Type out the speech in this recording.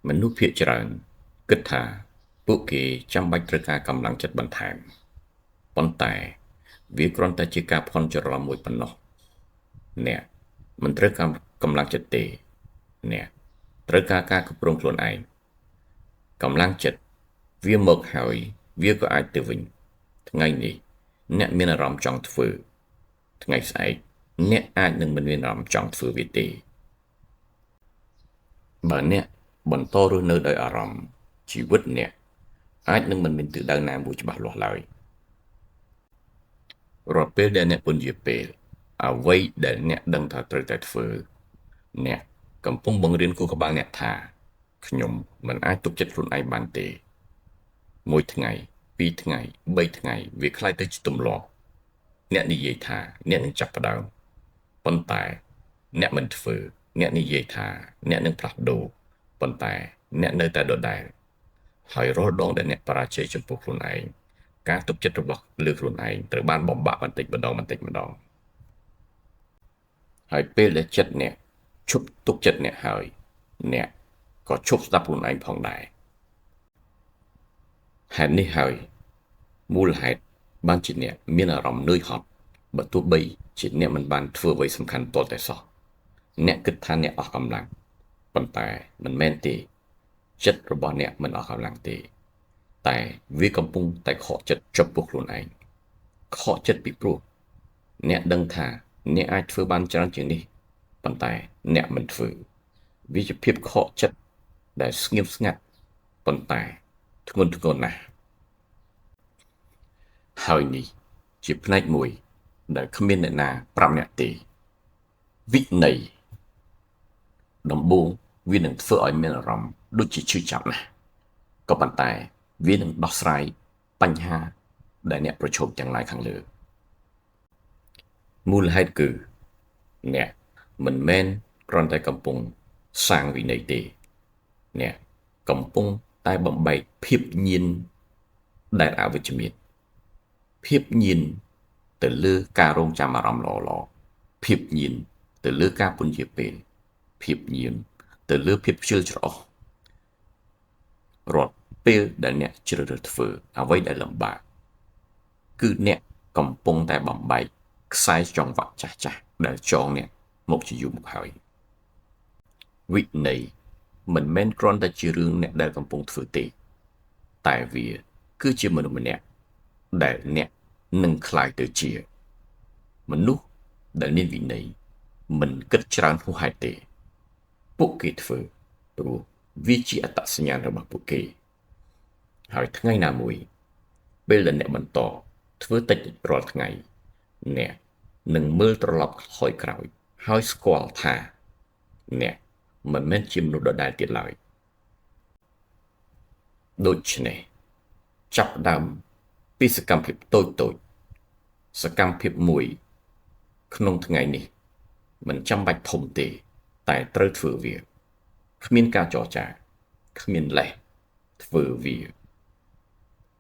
មនុស្សភាគច្រើនគិតថាពួកគេចាំបាច់ត្រូវការកម្លាំងចិត្តបន្ថែមប៉ុន្តែវាគ្រាន់តែជាការភ័ន្តច្រឡំមួយប៉ុណ្ណោះអ្នកមិនត្រូវការកម្លាំងចិត្តទេអ្នកត្រូវការការគ្រប់គ្រងខ្លួនឯងកម្លាំងចិត្តវាមកហើយវាក៏អាចទៅវិញថ្ងៃនេះអ្នកមានអារម្មណ៍ចង់ធ្វើថ្ងៃស្អែកអ្នកអាចនឹងមិនមានអារម្មណ៍ចង់ធ្វើវាទេបើអ្នកបន្តរស់នៅដោយអារម្មណ៍ជីវិតអ្នកអាចនឹងមិនមានទិសដៅណាមួយច្បាស់លាស់ឡើយរាល់ពេលដែលអ្នកពន្យាពេលអ្វីដែលអ្នកដឹងថាត្រូវតែធ្វើអ្នកកំពុងបង្រៀនខួរក្បាលអ្នកថាខ្ញុំមិនអាចទុកចិត្តខ្លួនឯងបានទេមួយថ្ងៃពីរថ្ងៃបីថ្ងៃវាคล้ายទៅជាទម្លាប់អ្នកនិយាយថាអ្នកនឹងចាប់ផ្ដើមប៉ុន្តែអ្នកមិនធ្វើអ្នកនិយាយថាអ្នកនឹងផ្លាស់ប្ដូរប៉ុន្តែអ្នកនៅតែដដែលហើយរាល់ដងដែលអ្នកបរាជ័យចំពោះខ្លួនឯងការទុកចិត្តរបស់លើខ្លួនឯងត្រូវបានបំបាក់បន្តិចម្ដងហើយពេលដែលចិត្តអ្នកឈប់ទុកចិត្តអ្នកហើយអ្នកក៏ឈប់ស្ដាប់ខ្លួនឯងផងដែរហេតុនេះហើយមូលហេតុបានជាអ្នកមានអារម្មណ៍នឿយហត់បើទោះបីជាអ្នកមិនបានធ្វើអ្វីសំខាន់ទាល់តែសោះអ្នកគិតថាអ្នកអស់កម្លាំងប៉ុន្តែមិនមែនទេចិត្តរបស់អ្នកមិនអស់កម្លាំងទេតែវាកំពុងតែខកចិត្តចំពោះខ្លួនឯងខកចិត្តពីព្រោះអ្នកដឹងថាអ្នកអាចធ្វើបានច្រើនជាងនេះប៉ុន្តែអ្នកមិនធ្វើវាជាភាពខកចិត្តដែលស្ងៀមស្ងាត់ប៉ុន្តែធ្ងន់ធ្ងរណាស់ហើយនេះជាផ្នែកមួយដែលគ្មានអ្នកណាប្រាប់អ្នកទេវិន័យដំបូងវានឹងធ្វើឲ្យមានអារម្មណ៍ដូចជាឈឺចាប់ណាស់ក៏ប៉ុន្តែវានឹងដោះស្រាយបញ្ហាដែលអ្នកប្រឈមទាំងឡាយខាងលើមូលហេតុគឺអ្នកមិនមែនគ្រាន់តែកំពុងសាងវិន័យទេអ្នកកំពុងតែបំបែកភាពញៀនដែលអវិជ្ជមានភាពញៀនទៅលើការរងចាំអារម្មណ៍ល្អៗភាពញៀនទៅលើការពន្យាពេលភាពញៀនទៅលើភាពខ្ជិលច្រអូសរាល់ពេលដែលអ្នកជ្រើសរើសធ្វើអ្វីដែលលំបាកគឺអ្នកកំពុងតែបំបែកខ្សែចង្វាក់ចាស់ៗដែលចងអ្នកមកជាយូរមកហើយវិន័យមិនមែនគ្រាន់តែជារឿងអ្នកដែលកំពុងធ្វើទេតែវាគឺជាមនុស្សម្នាក់ដែលអ្នកនឹងក្លាយទៅជាមនុស្សដែលមានវិន័យមិនគិតច្រើនហួសហេតុទេពួកគេធ្វើព្រោះវាជាអត្តសញ្ញាណរបស់ពួកគេហើយថ្ងៃណាមួយពេលដែលអ្នកបន្តធ្វើតិចរាល់ថ្ងៃអ្នកនឹងមើលត្រឡប់ថយក្រោយហើយស្គាល់ថាអ្នកមិនមែនជាមនុស្សដដែលទៀតឡើយដូច្នេះចាប់ផ្ដើមពីសកម្មភាពតូចសកម្មភាពមួយក្នុងថ្ងៃនេះមិនចាំបាច់ធំទេតែត្រូវធ្វើវាគ្មានការចរចាគ្មានលេសធ្វើវា